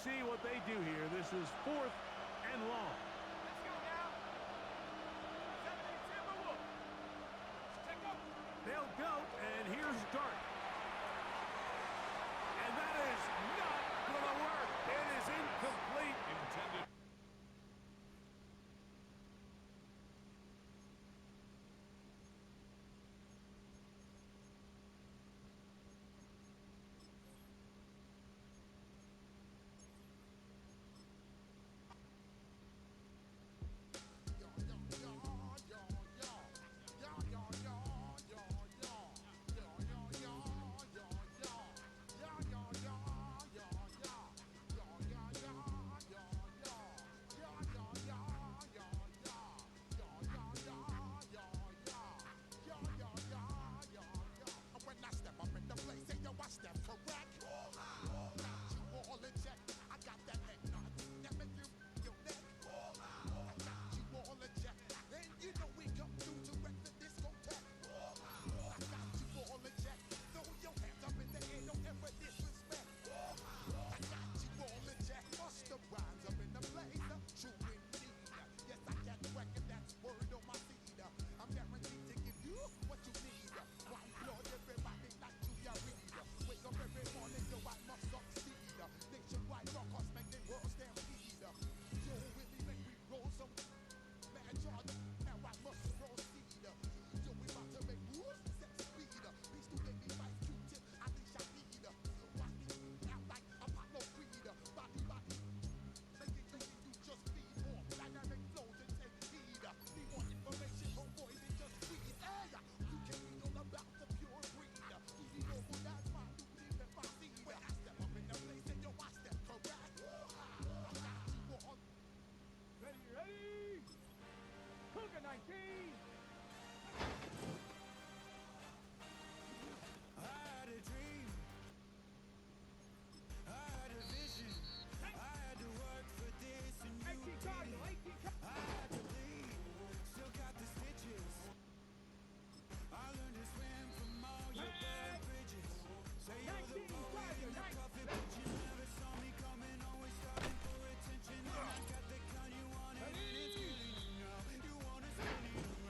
see what they do here. This is 4th and long. Let's go now. They'll go, and here's Dart. And that is not going to work. It is incomplete. Intended. When I step up in the place, say yo, I step correct. Got you all in check. I got that head nod that make you your neck. I got you all in check, and you know we come through to wreck the discotheque. I got you all in check. Throw your hands up in the air, don't ever disrespect. I got you all in check. Bust the rhymes up in the place, true indeed. Yes, I can wreck it, that's word on my seed. I'm guaranteed to give you what you need. One blood, everybody like to ya read. Wake up every morning, yo, I must succeed. Nationwide rockers make the world stampede. Yo, with me make we roll some man charge. Now I must proceed. Yo, we about to make moves, set speed. Peace to baby vice Q-tip, I think I need. Watch me out like Apollo Creed. Body, making you just feed more dynamic flows and take heed. Need more information, homeboys, and just read. Hey, you can read all about the pure breed. Easy noble, that's my new name if I see. When I step up in the place, and yo, I step correct. I got you all. Ready? Cougar 19. I had a dream, I had a vision, I had to work for this and you didn't. I had to bleed, still got the stitches. I learned to swim from all your burned bridges. Say you're the poet and the prophet, but you never saw me coming, always starting for attention. And I got the kind you wanted and it's killing you now. You wanna spin it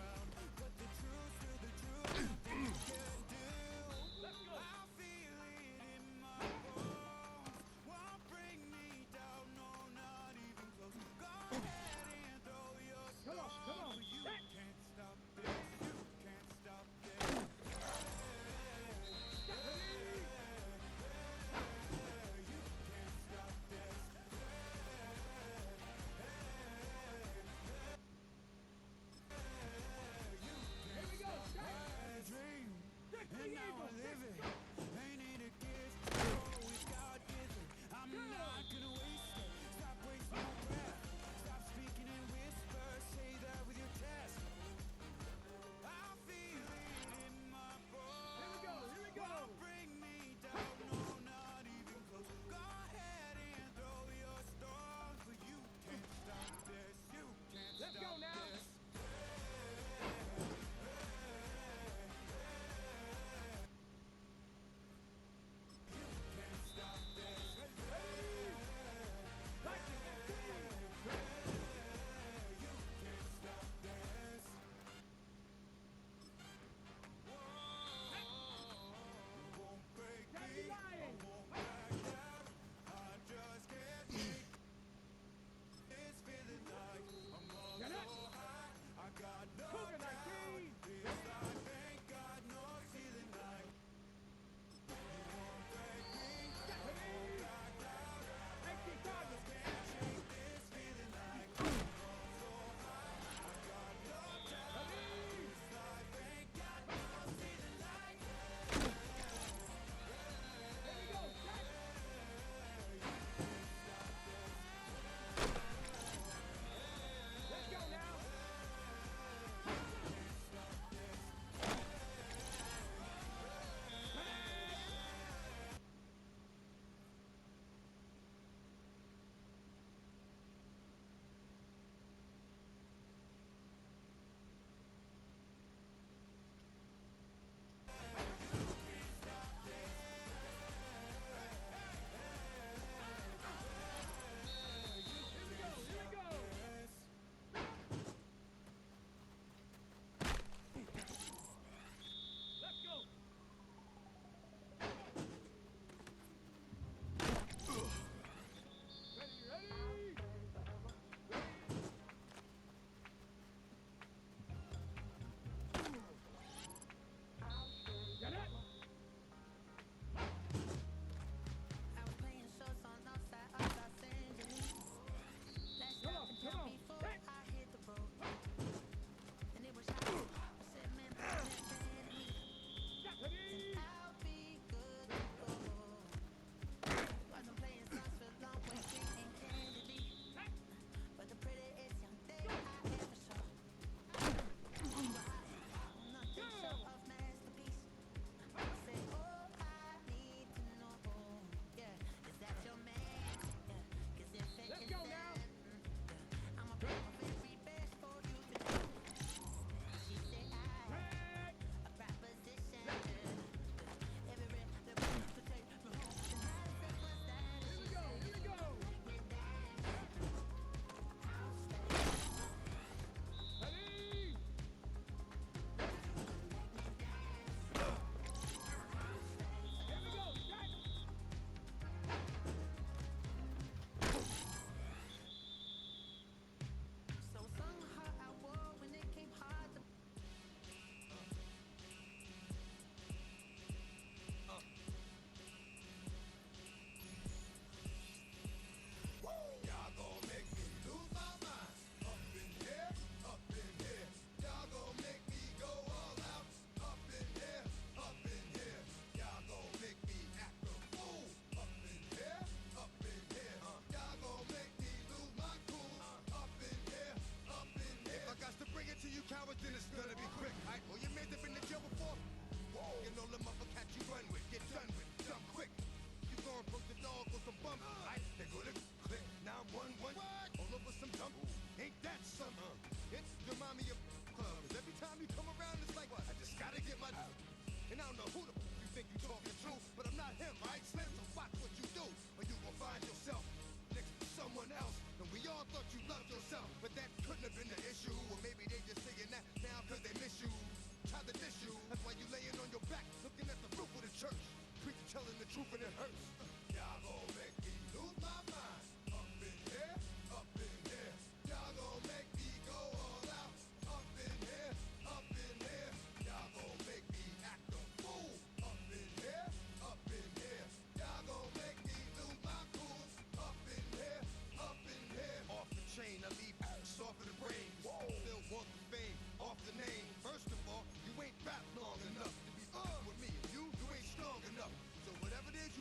truth and it hurts. Y'all gon' make me lose my mind. Up in here, up in here. Y'all gon' make me go all out. Up in here, up in here. Y'all gon' make me act a fool. Up in here, up in here. Y'all gon' make me lose my cool. Up in here, up in here. Off the chain, I leave soft in the brain. Still want the fame, off the name. First of all, you ain't rap long enough to be with me. You ain't strong enough. So whatever it is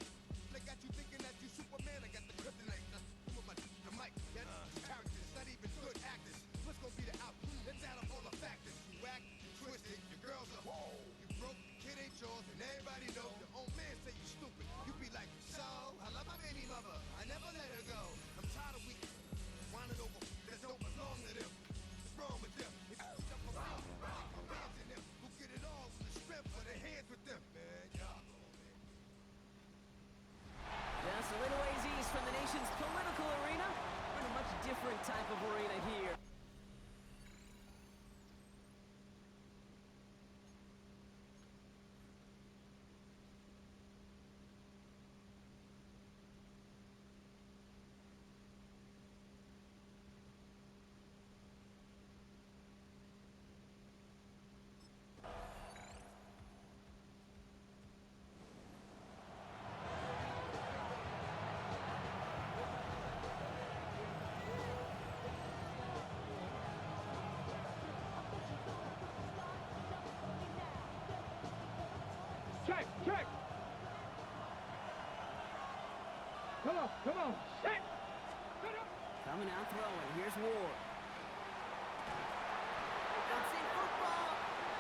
they got you thinking that you Superman. I got the kryptonite. With my the mic. That's characters, not even good actors. What's gonna be the outcome? Let's add up all the factors. You act, you twisted, your girls are you broke, the kid ain't yours, and everybody knows. Your own man say you stupid. You be like, so I love my baby mother. I never let her go. I'm tired of weak whining over that don't belong to them. What's wrong with them? If you jump around, my hands in them. Who get it all with the strength for their hands with them, man. Y'all. Just a little ways east from the nation's political arena. We're in a much different type of arena here. Check, check. Come on, set. Coming out throwing. Here's Ward. That's in football,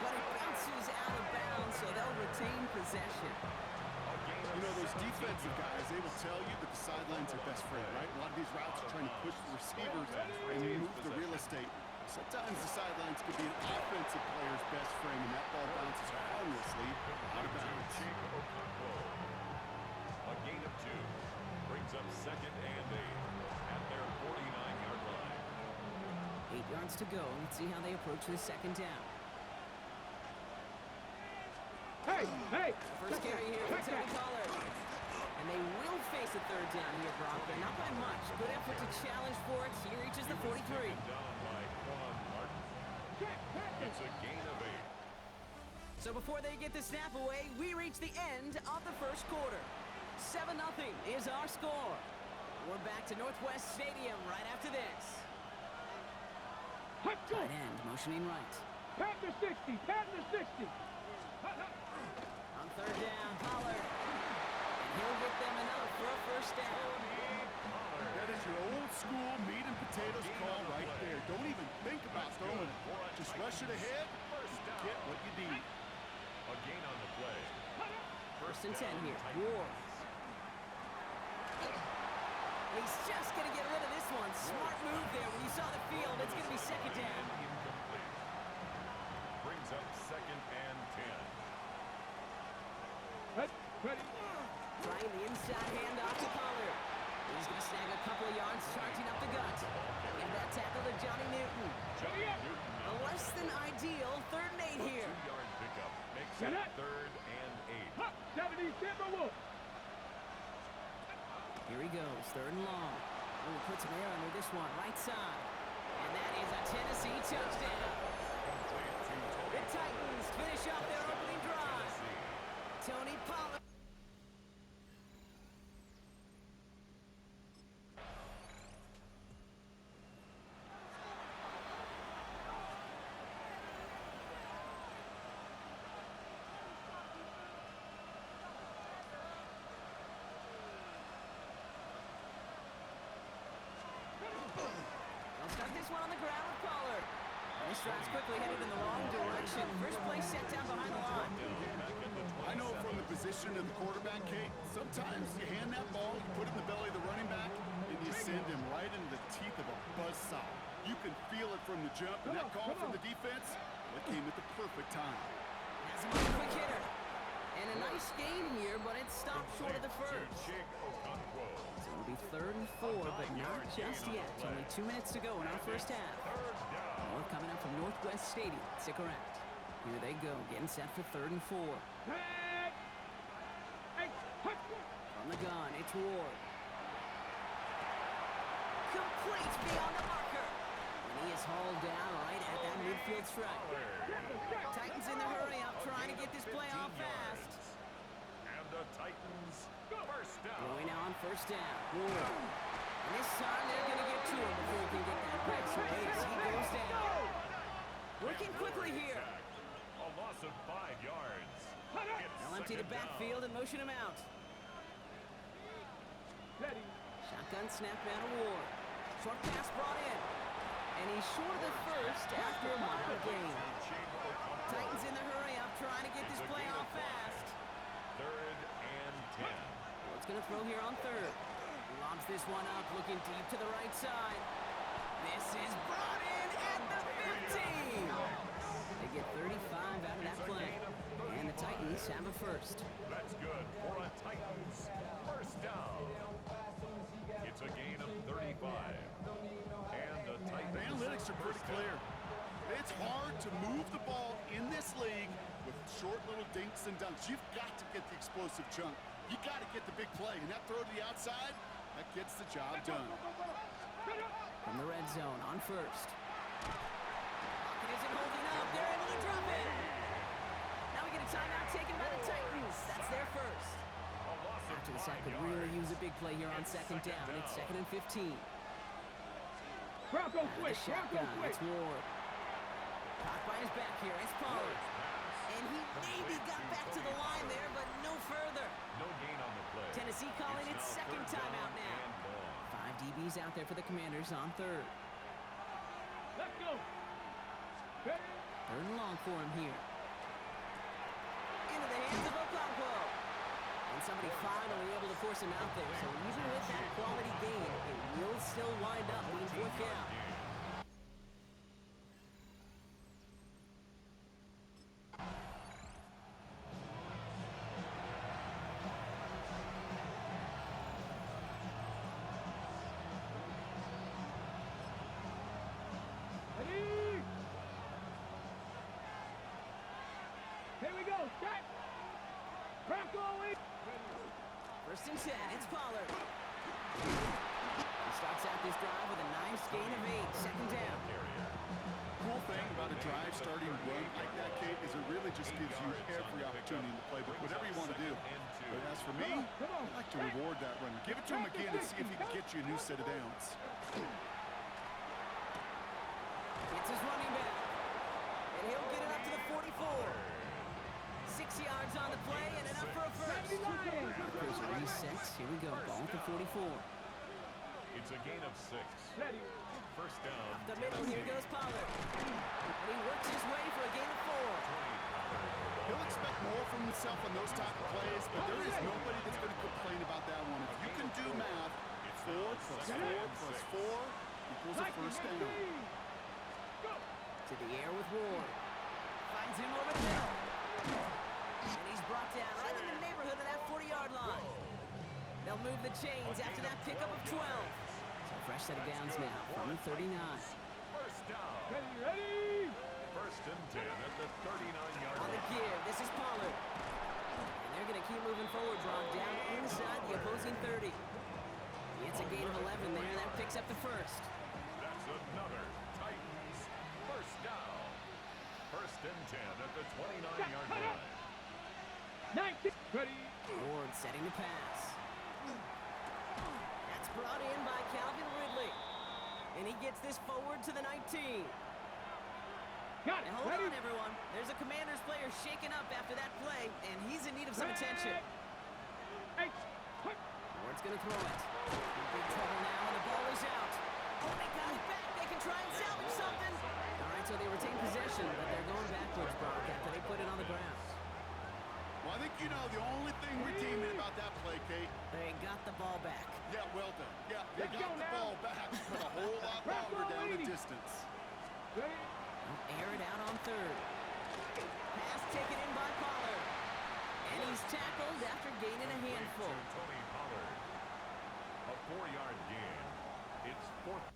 but it bounces out of bounds, so they'll retain possession. You know, those defensive guys, they will tell you that the sideline's their best friend, right? A lot of these routes are trying to push the receivers and move the real estate. Sometimes the sidelines could be an offensive player's best friend, and that ball bounces harmlessly out of bounds. A gain of 2 brings up 2nd and 8 at their 49-yard line. 8 yards to go. Let's see how they approach this second down. Hey! First carry here for Tony Pollard. And they will face a third down here, Brock, but not by much. Good effort to challenge for it. He reaches the 43. Down by Quan Martin. It's a gain of 8. So before they get the snap away, we reach the end of the first quarter. 7-0 is our score. We're back to Northwest Stadium right after this. Tight end motioning right. Pat the 60, pat the 60. On third down, Pollard. And he'll get them enough for a first down. That is your old school meat and potatoes call right there. Don't even think about throwing it. Just rush it ahead, get what you need. A gain on the play. First and 10 here. Ward. He's just going to get rid of this one. Smart move there. When you saw the field, it's going to be second down. Incomplete. Brings up 2nd and 10. Ready. Trying the inside handoff to Pollard. He's going to snag a couple of yards, charging up the gut. Give that tackle to Johnny Newton. Johnny Newton. A less than ideal 3rd and 8 here. 2-yard pickup makes Get it it. 3rd and 8. Hot 70 Timberwolf. Here he goes, 3rd and long. Oh, he puts some air under this one, right side. And that is a Tennessee touchdown. The Titans finish off their opening drive. Tony Pollard. They'll start this one on the ground with Pollard. And this drive's quickly headed in the wrong direction. First play set down behind the line. I know from the position of the quarterback, Kate, sometimes you hand that ball, you put it in the belly of the running back, and you send him right into the teeth of a buzzsaw. You can feel it from the jump, and that call from the defense, that came at the perfect time. That's a nice quick hitter. And a nice gain here, but it stopped short of the first. Chig Okonkwo. So it'll be 3rd and 4, but not just yet. Only 2 minutes to go in our first half. More coming up from Northwest Stadium. Stick around. Here they go, getting set for 3rd and 4. Pat. From the gun, it's Ward. Complete beyond the marker. And he is hauled down right at that midfield stripe. Titans in the hurry up, trying to get this play off fast. And the Titans first down. Going now on first down. Ward. And this time they're going to get to him before he can get that back. So he goes down. Working quickly here. A loss of 5 yards. They'll empty the backfield and motion him out. Ready. Shotgun snap now to Ward. Short pass brought in. And he's short of the first after a mile gain. Titans in the hurry up, trying to get this play off fast. 3rd and 10. Ward's going to throw here on 3rd. He lobs this one up, looking deep to the right side. This is brought in at the 15. They get 35 out of that play. And the Titans have a first. That's good for a Titans first down. It's a gain of 35. And the Titans. The analytics are pretty clear. It's hard to move the ball in this league with short little dinks and dunks. You've got to get the explosive chunk. You got to get the big play. And that throw to the outside, that gets the job done. From the red zone on first. Pocket isn't holding up. They're able to drop it. Now we get a timeout taken by the Titans. That's their first. After the sack could really use a big play here on second down. It's 2nd and 15. Bronco The quick. Bronco shotgun, quick. it's Ward. Caught by his back here, it's Pollard. And he maybe got back to the line there, but no further. No gain on the play. Tennessee calling its second timeout now. 5 DBs out there for the Commanders on 3rd. Let's go. Ready. 3rd and long for him here. Into the hands of Okonkwo. And somebody finally able to force him out there. So even with that quality gain, it will still wind up being 4th down. Ready. Here we go. Set. Bronco in. 1st and 10, it's Pollard. He starts out this drive with a nice gain of 8, 2nd down. Cool thing about a drive starting run like that, Kate, is it really just gives you every opportunity in the playbook, whatever you want to do. But as for me, I like to reward that runner. Give it to him again and see if he can get you a new set of downs. It's his running back. And he'll get it up to the 44. 6 yards on the play and enough for a first. Markers are reset. Here we go. Ball at the 44. It's a gain of 6. Ready. First down. Up the middle, here goes Pollard. And he works his way for a gain of 4. He'll expect more from himself on those type of plays, but there is nobody that's going to complain about that one. If you can do math, 4 plus 4 plus 4 equals a first down. To the air with Ward. Finds him over the middle. And he's brought down right in the neighborhood of that 40-yard line. They'll move the chains after that pickup of 12. So fresh set of downs now from the 39. First down. Ready. Ready. First and 10 at the 39-yard On the line. give, this is Pollard. And they're going to keep moving forward, Brock, down inside the opposing 30. It's a gain of 11 there. That picks up the first. That's another Titans first down. First and 10 at the 29-yard line. 19. Ready. Ward setting the pass. That's brought in by Calvin Ridley. And he gets this forward to the 19. Got it. And hold Ready. on, everyone. There's a Commanders player shaken up after that play, and he's in need of some attention. 8. Ward's going to throw it. In big trouble now, and the ball is out. Oh, they got it back. They can try and salvage something. All right, so they retain possession, but they're going backwards, Brock, after they put it on the ground. Well, I think you know the only thing redeeming about that play, Kate. They got the ball back. Yeah, well done. Yeah, they Let's got go the now. ball back, but a whole lot longer down the distance. Ready. They'll air it out on 3rd. Pass taken in by Pollard. And he's tackled after gaining a handful. Tony Pollard. A 4-yard gain. It's 4th.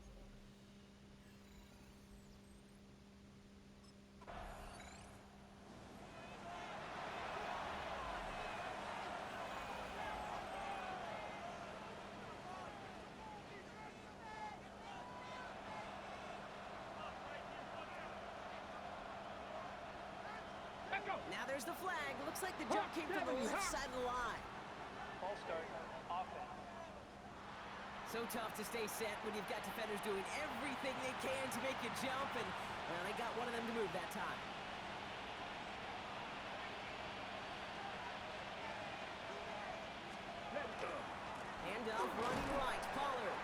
Now there's the flag. Looks like the jump came from the left side of the line. Ball start. Offense. So tough to stay set when you've got defenders doing everything they can to make you jump, and well, they got one of them to move that time. Handoff running right, Pollard.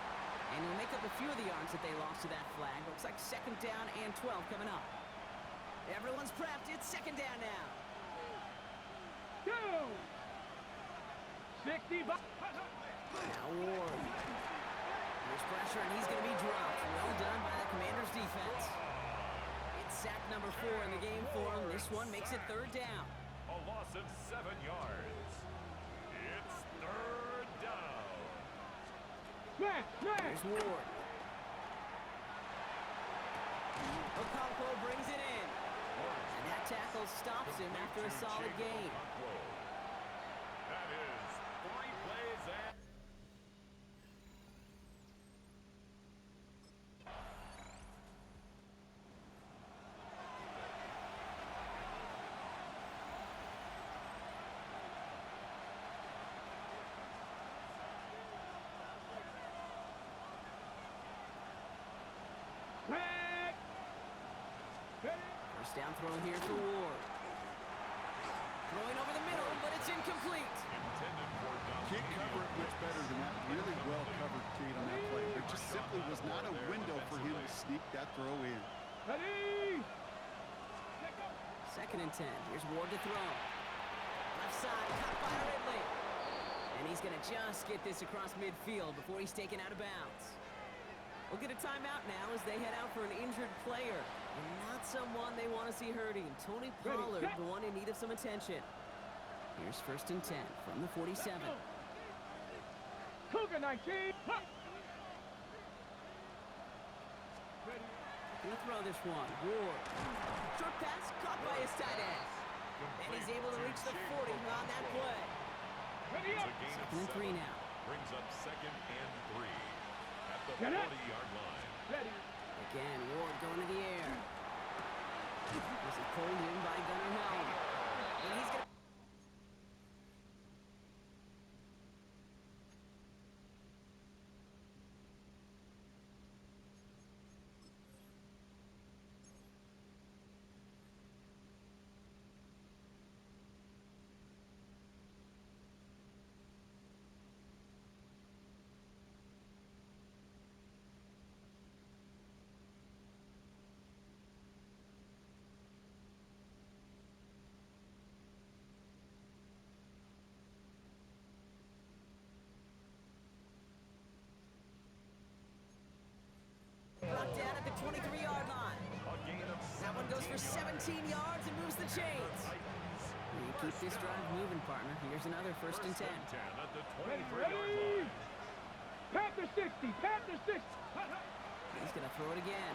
And he'll make up a few of the yards that they lost to that flag. Looks like 2nd down and 12 coming up. Everyone's prepped. It's 2nd down now. Go! 60. Now Ward. There's pressure, and he's going to be dropped. Well done by the Commanders' defense. It's sack number 4 in the game for him. This one makes it 3rd down. A loss of 7 yards. It's 3rd down. There's Ward. Okonkwo brings it in. And that tackle stops him after a solid gain. That is 3 plays and... First down throw here for Ward. Throwing over the middle, but it's incomplete. Intended for Can't cover it much better than that. Really well covered, Kate, on that play. There just simply was not a window for him to sneak that throw in. Ready? 2nd and 10. Here's Ward to throw. Left side, caught by Ridley. And he's going to just get this across midfield before he's taken out of bounds. We'll get a timeout now as they head out for an injured player. And not someone they want to see hurting. Tony Pollard, the one in need of some attention. Here's 1st and 10 from the 47. Cougar 19. Gonna throw this one. Ward. Short pass caught by his tight end. And he's able to reach the 40 on that play. Ready up. 2nd and 3 now. Brings up 2nd and 3 at the Get it. 40-yard line. Ready. Again, Ward going to the air. This is pulled in by Gunnar Helm. And he's going to... Brought down at the 23-yard line. A gain of That one goes for 17 yards and moves the chains. You keep this drive moving, partner. Here's another 1st and 10. 10 at the Ready. 23-yard line. Panther 60. Panther 60. He's going to throw it again.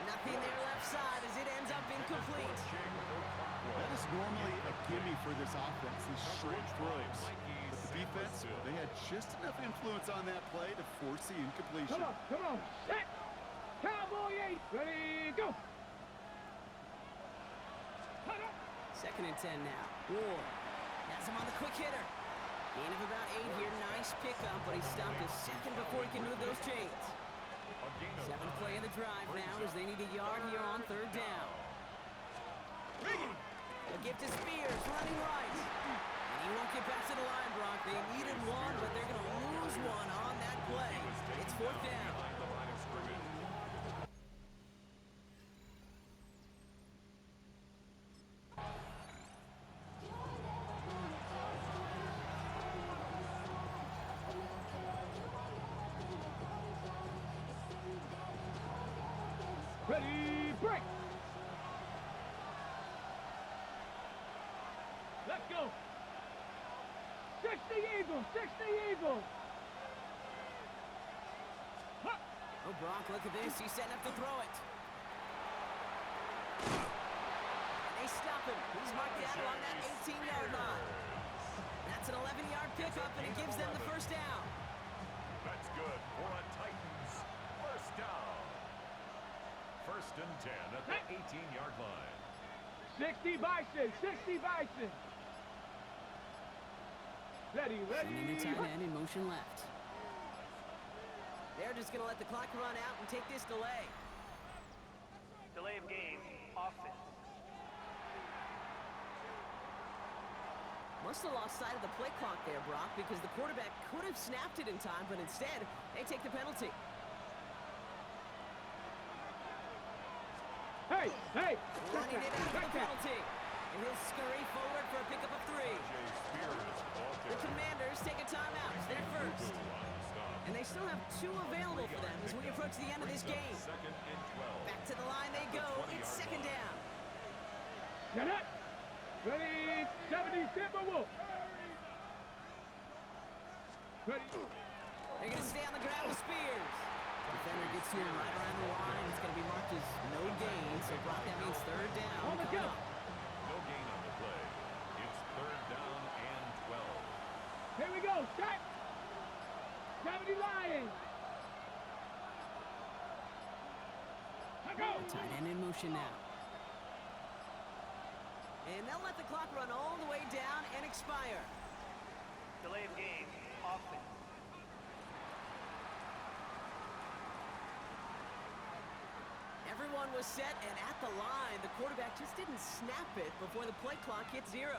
Nothing there left side as it ends up incomplete. That is normally a gimme for this offense, these short throws. But the defense, they had just enough influence on that play to force the incompletion. Come on. Set. Cowboy 8. Ready, go. 2nd and 10 now. Ward has him on the quick hitter. Gain of about 8 here. Nice pickup, but he stopped a second before he can move those chains. 7th play of the drive now as they need a yard here on 3rd down. A gift to Spears, running right. And he won't get back to the line, Brock. They needed one, but they're going to lose one on that play. It's 4th down. The line of scrimmage. Ready, break. Let's go. 60 Eagles. 60 Eagles. Oh, Brock, look at this. He's setting up to throw it. And they stop him. He's marked down along that 18-yard line. That's an 11-yard pickup, and it gives them the 1st down. That's good for a Titans 1st down. 1st and 10 at the 18-yard line. 60 Bison, 60 Bison. Ready, Sending the ready. tight end in motion left. They're just going to let the clock run out and take this delay. Delay of game, offense. Must have lost sight of the play clock there, Brock, because the quarterback could have snapped it in time, but instead, they take the penalty. Hey, hey. Running it out for Check the that. penalty. And he'll scurry forward for a pickup of 3. Jay Spears off The there. Commanders take a timeout. It's their first. Line stop. And they still have 2 available for them as we approach the end of this game. Second and 12. Back to the line they go. It's second down. Get it. Ready, 70 Timberwolf. Ready. They're going to stay on the ground with Spears. Defender gets to him right around the line. It's going to be marked as no gain. So, Brock, that means third down. On the coming count. up. No gain on the play. It's third down and 12. Here we go. Set. 70 Lions. Let's go. Tight end in motion now. And they'll let the clock run all the way down and expire. Delay of game, offense. Everyone was set and at the line. The quarterback just didn't snap it before the play clock hit 0.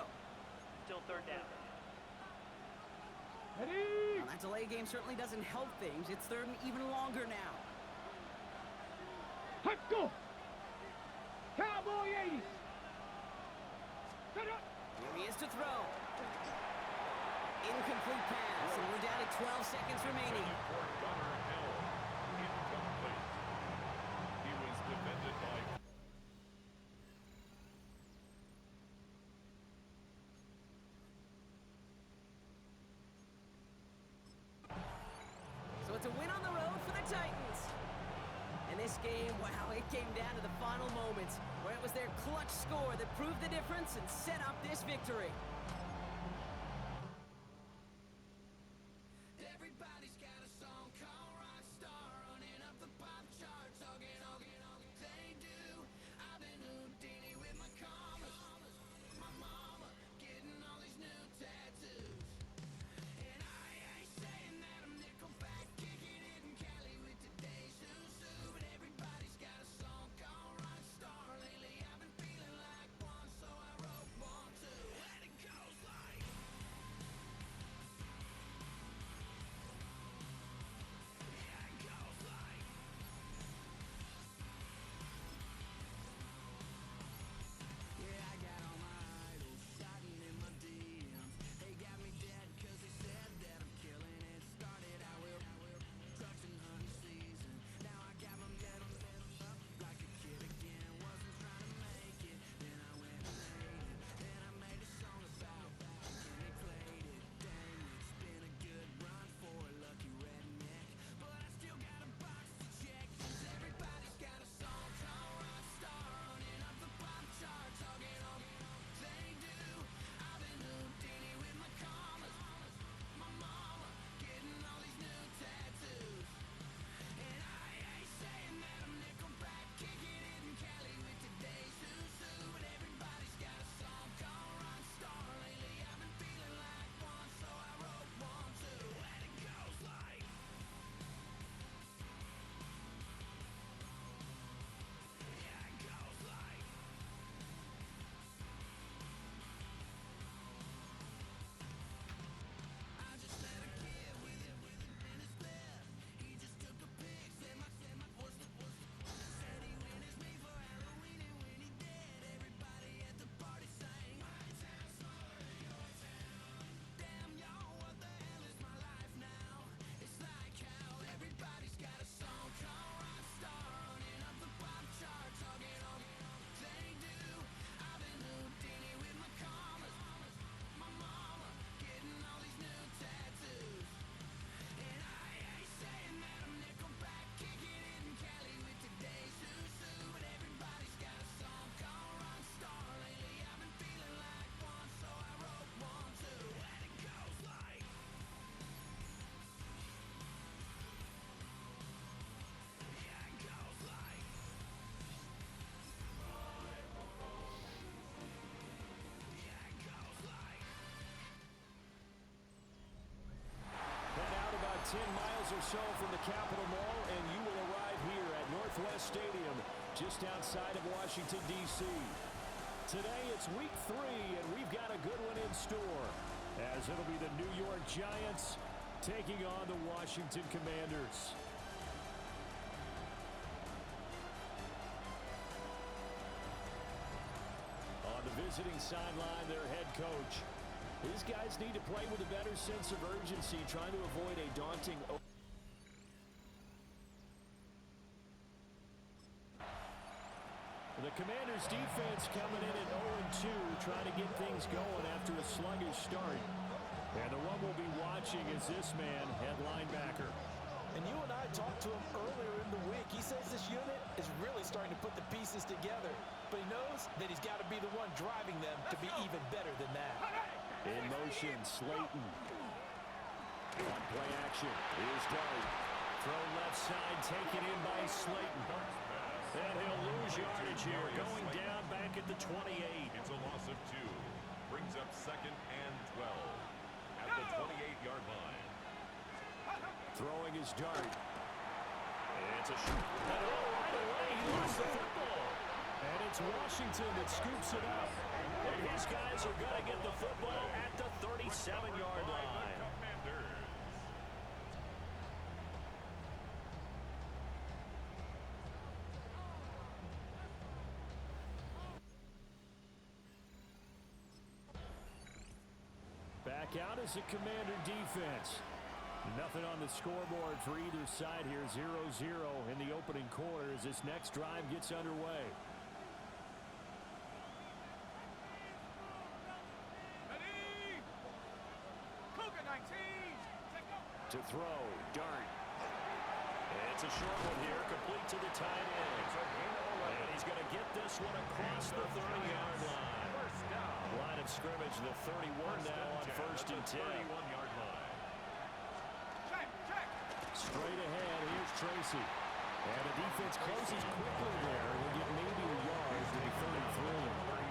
Still third down. Ready. Well, that delay game certainly doesn't help things. It's third and even longer now. Let's go. Cowboy 80s. Set up. Here he is to throw. Incomplete pass, and we're down to 12 seconds remaining. For Gunnar Hill. Incomplete. He was defended by So it's a win on the road for the Titans. And this game, wow, it came down to the final moments where it was their clutch score that proved the difference and set up this victory. Everybody's got a song called Rockstar, running up the pop charts, hugging all they do. I've been Houdini with my commas, my mama getting all these new tattoos. And I ain't saying that I'm Nickelback, kicking it in Cali with today's Susu. But everybody's got a song called Rockstar. Lately I've been feeling like one, so I wrote one too. Let it go. 10 miles or so from the Capitol Mall, and you will arrive here at Northwest Stadium, just outside of Washington, D.C. Today, it's week 3, and we've got a good one in store, as it'll be the New York Giants taking on the Washington Commanders. On the visiting sideline, their head coach. These guys need to play with a better sense of urgency, trying to avoid a daunting... The Commanders' defense coming in at 0-2, trying to get things going after a sluggish start. And the one we'll be watching is this man, head linebacker. And you and I talked to him earlier in the week. He says this unit is really starting to put the pieces together. But he knows that he's got to be the one driving them to be even better than that. In motion, Slayton. On play action, here's Dart. Throw left side, taken in by Slayton. And he'll lose yardage here, going down back at the 28. It's a loss of 2. Brings up 2nd and 12 at the 28-yard line. Throwing his Dart. It's a shot. And right away, he lost the football. And it's Washington that scoops it up. And his guys are going to get the football at the 37-yard line. Back out is the Commander defense. Nothing on the scoreboard for either side here. 0-0 in the opening quarter as this next drive gets underway. Ready? Cougar 19. To throw, Dart. It's a short one here, complete to the tight end. And he's going to get this one across the 30-yard line. Line of scrimmage, the 31 now on 1st and 10. 31-yard line. Straight ahead, here's Tracy. And the defense closes quickly there. He'll get maybe a yard to the 33.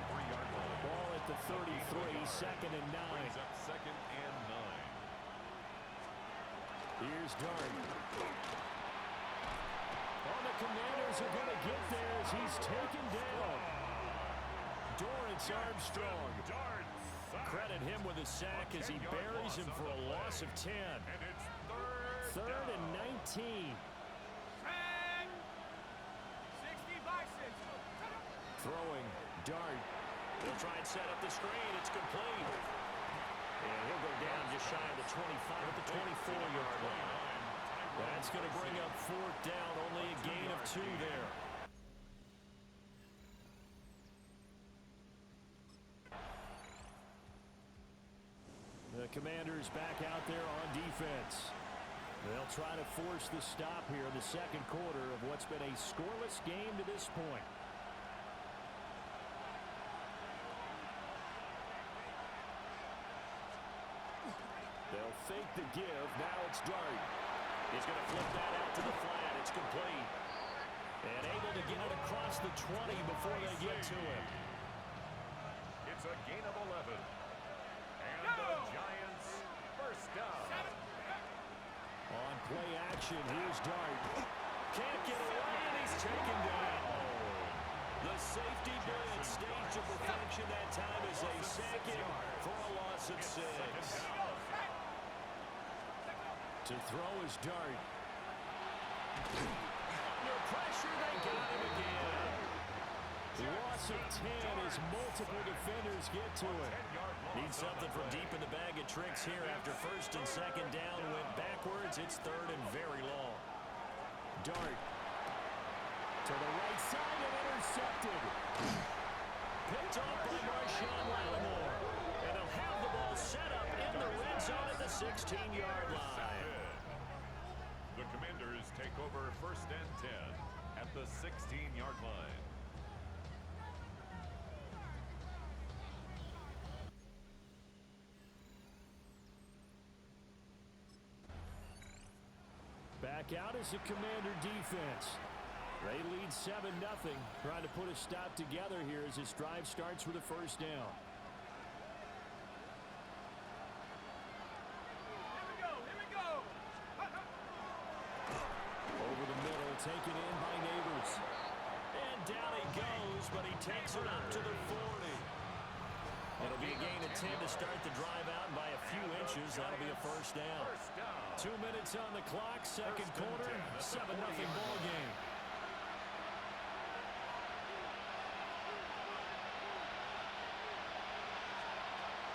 33-yard line. Ball at the 33, 2nd and 9. Brings up 2nd and 9. Here's Dart. Oh, the Commanders are going to get there as he's taken down. Dorrance Armstrong. Credit him with a sack as he buries him for a loss of 10. And it's 3rd and 19. 60 by 6. Throwing, Dart. He'll try and set up the screen. It's complete. And he'll go down just shy of the 25 at the 24-yard line. That's going to bring up 4th down. Only a gain of 2 there. The Commanders back out there on defense. They'll try to force the stop here in the second quarter of what's been a scoreless game to this point. They'll fake the give. Now it's Dart. He's going to flip that out to the flat. It's complete. And able to get it across the 20 before they get to him. It's a gain of 11. And the Giants first down. On play action, here's Dart. Can't get away, and he's taken down. The safety blitz staged to perfection that time as they sack him for a loss of 6. To throw is Dart. Under pressure, they got him again. Loss of 10 as multiple defenders get to it. Need something from deep in the bag of tricks here after 1st and 2nd down. Went backwards. It's 3rd and very long. Dart to the right side and intercepted. Picked off by Marshawn Lattimore. And they'll have the ball set up in the red zone at the 16-yard line. The Commanders take over 1st and 10 at the 16-yard line. Back out is the Commander defense. They lead 7-0, trying to put a stop together here as this drive starts with a 1st down. Here we go. goes, but he takes it up to the 40. It'll be a gain of 10 to start the drive out by a few inches. That'll be a first down. 2 minutes on the clock, second quarter, 7-0 ball game.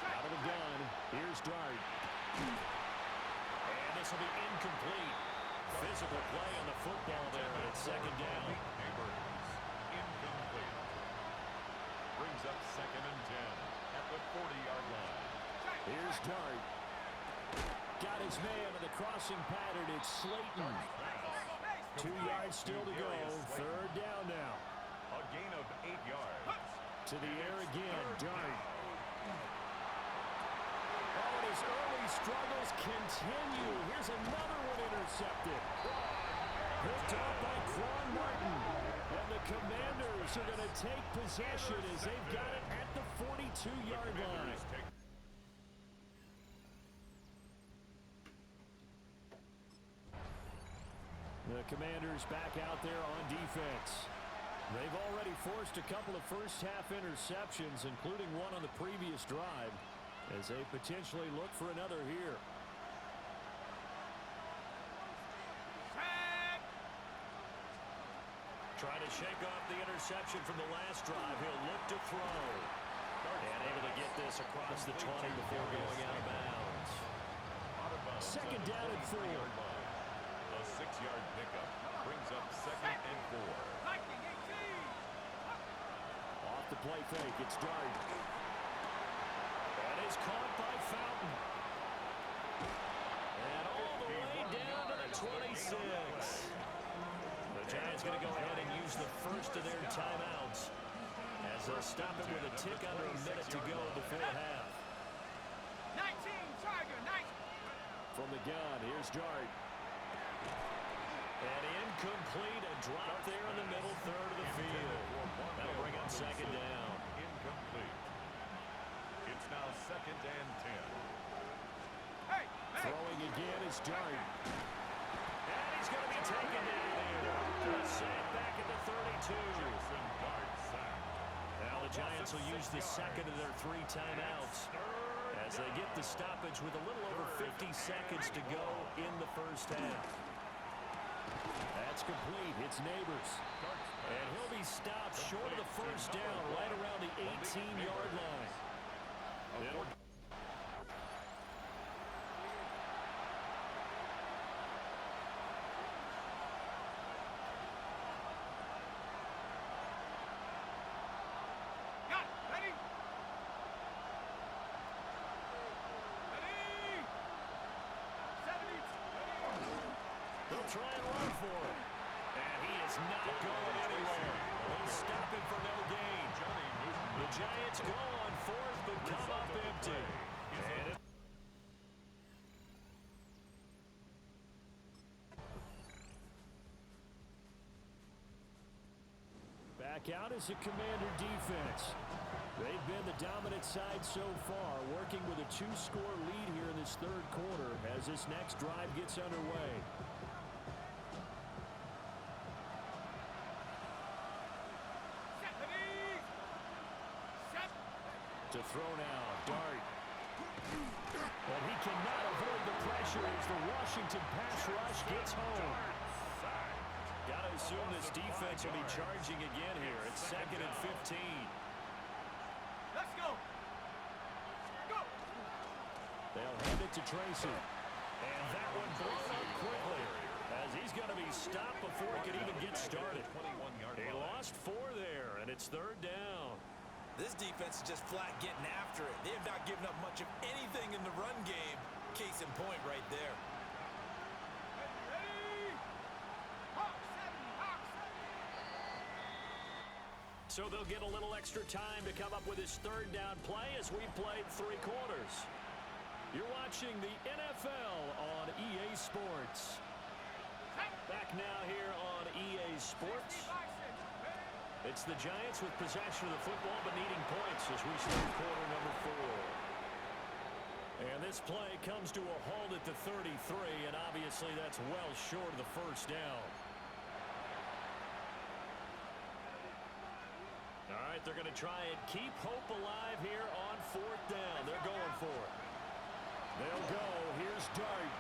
Out of the gun, here's Dart. And this will be incomplete. Physical play on the football there, and it's second down. Incomplete. Brings up second and 10 at the 40-yard line. Here's Dart. Got his man in the crossing pattern. It's Slayton. 2 yards still to go. Third down now. A gain of 8 yards. To the air again. Dart. Oh, and his early struggles continue. Here's another one intercepted. Picked off by Quan Martin. And the Commanders are going to take possession as they've got it at the 42-yard line. The Commanders back out there on defense. They've already forced a couple of first-half interceptions, including one on the previous drive, as they potentially look for another here. Trying to shake off the interception from the last drive. He'll look to throw. And able to get this across the 20 before going out of bounds. Second down and 4. A 6-yard pickup brings up second and 4. Off the play fake, it's Dart. That is caught by Fountain. And all the way down to the 26. The Giants going to go ahead and use the first of their timeouts as they'll stop it with a tick under a minute to go before half. 19, Tiger, 19. From the gun, here's Dart. And incomplete, a drop there in the middle third of the field. That'll bring up second down. Incomplete. It's now second and 10. Throwing again is Dart. And he's going to be taken down here. Sack back at the 32. Now the Giants will use the second of their 3 timeouts as they get the stoppage with a little over 50 seconds to go in the first half. That's complete. It's Neighbors. And he'll be stopped short of the first down right around the 18-yard line. They'll try and run for it. And he is not going anywhere. They'll stop him for no gain. The Giants go on fourth, but come up empty. And back out is the Commander defense. They've been the dominant side so far, working with a 2-score lead here in this third quarter as this next drive gets underway. To throw now, Dart. But he cannot avoid the pressure as the Washington pass rush gets home. Got to assume this defense will be charging again here. It's second and 15. Let's go. Go. They'll hand it to Tracy. And that one blown up quickly as he's going to be stopped before he can even get started. He lost 4 there, and it's third down. This defense is just flat getting after it. They have not given up much of anything in the run game. Case in point right there. So they'll get a little extra time to come up with his third down play as we've played 3 quarters. You're watching the NFL on EA Sports. Back now here on EA Sports. It's the Giants with possession of the football but needing points as we start quarter number 4. And this play comes to a halt at the 33, and obviously that's well short of the first down. right, they're going to try and keep hope alive here on 4th down. They're going for it. They'll go. Here's Dart.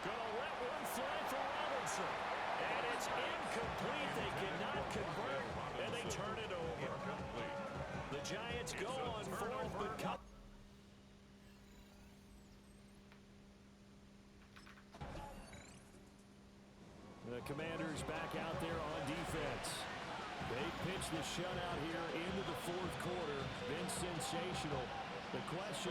Going to let one fly for Robinson. And it's incomplete. They cannot convert, and they turn it over. The Giants go on 4th, but come. The Commanders back out there on defense. They pitched the shutout here into the 4th quarter. Been sensational. The question...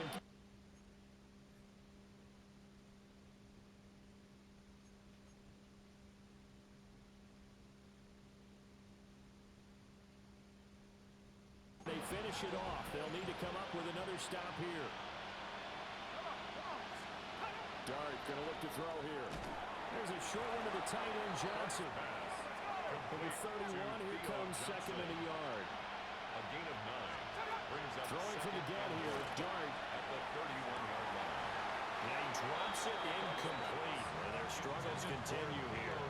They finish it off. They'll need to come up with another stop here. Dart going to look to throw here. There's a short one to the tight end, Johnson. Number 31, here comes second and a yard. A gain of 9. Brings up throwing for the get here, Dart. At the 31-yard line. And he drops it incomplete. And their struggles continue here.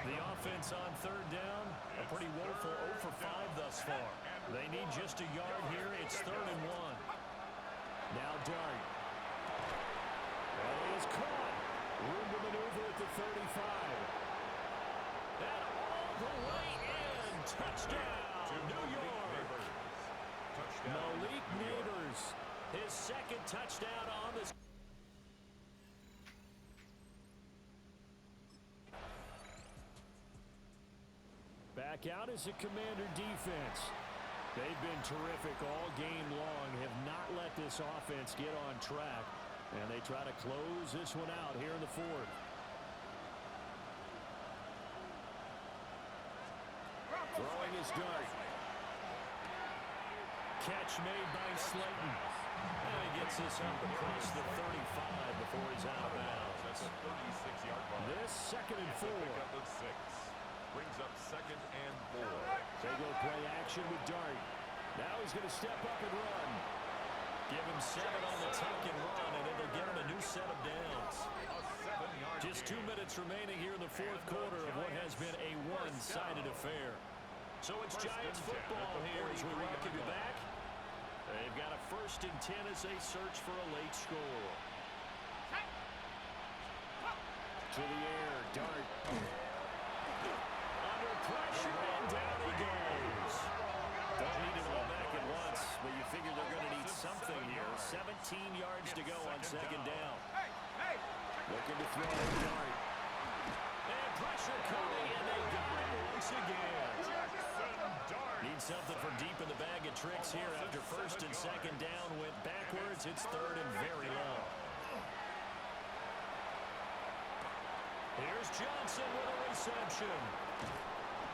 The offense on 3rd down, a pretty woeful 0 for 5 thus far. They need just a yard here. It's 3rd and 1. Now Dart. That is caught. Room to maneuver at the 35. And all the way in. Touchdown, New York. Malik Neighbors. His 2nd touchdown on this. Back out is the Commander defense. They've been terrific all game long, have not let this offense get on track, and they try to close this one out here in the 4th. Throwing his Dart. Catch made by Slayton. And he gets this up across the 35 before he's out of bounds. That's a 36-yard line. This 2nd and 4. Pick up of 6. Brings up 2nd and 4. They go play action with Dart. Now he's going to step up and run. Give him 7 on the tuck and run, and it'll give him a new set of downs. Just 2 minutes remaining here in the 4th quarter of what has been a one-sided affair. So it's Giants football here as we welcome you back. They've got a 1st and 10 as they search for a late score. To the air, Dart. Under pressure, and down he goes. Don't need him all back at once, but you figure they're going to need something here. 17 yards to go on 2nd down. Looking to throw it, Dart. And pressure coming, and they got him once again. Need something from deep in the bag of tricks here after 1st and 2nd down. Went backwards. It's 3rd and very low. Here's Johnson with a reception.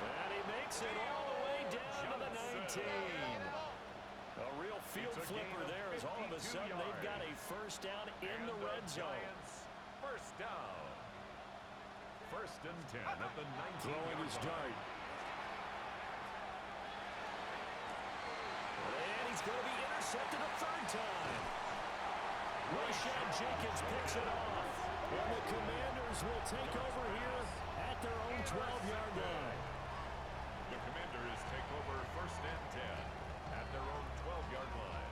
And he makes it all the way down to the 19. A real field flipper there as all of a sudden they've got a 1st down in the red zone. 1st down. 1st and 10 at the 19. Throwing his Dart. And he's going to be intercepted a 3rd time. Rashad Jenkins picks it off. And the Commanders will take over here at their own 12-yard line. The Commanders take over 1st and 10 at their own 12-yard line.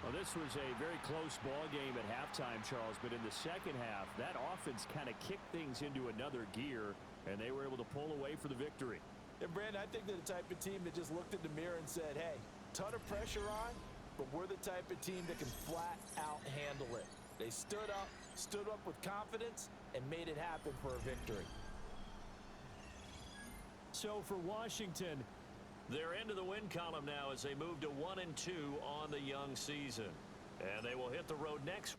Well, this was a very close ball game at halftime, Charles, but in the 2nd half, that offense kind of kicked things into another gear, and they were able to pull away for the victory. And, Brandon, I think they're the type of team that just looked in the mirror and said, hey, ton of pressure on, but we're the type of team that can flat out handle it. They stood up with confidence, and made it happen for a victory. So for Washington, they're into the win column now as they move to 1-2 on the young season. And they will hit the road next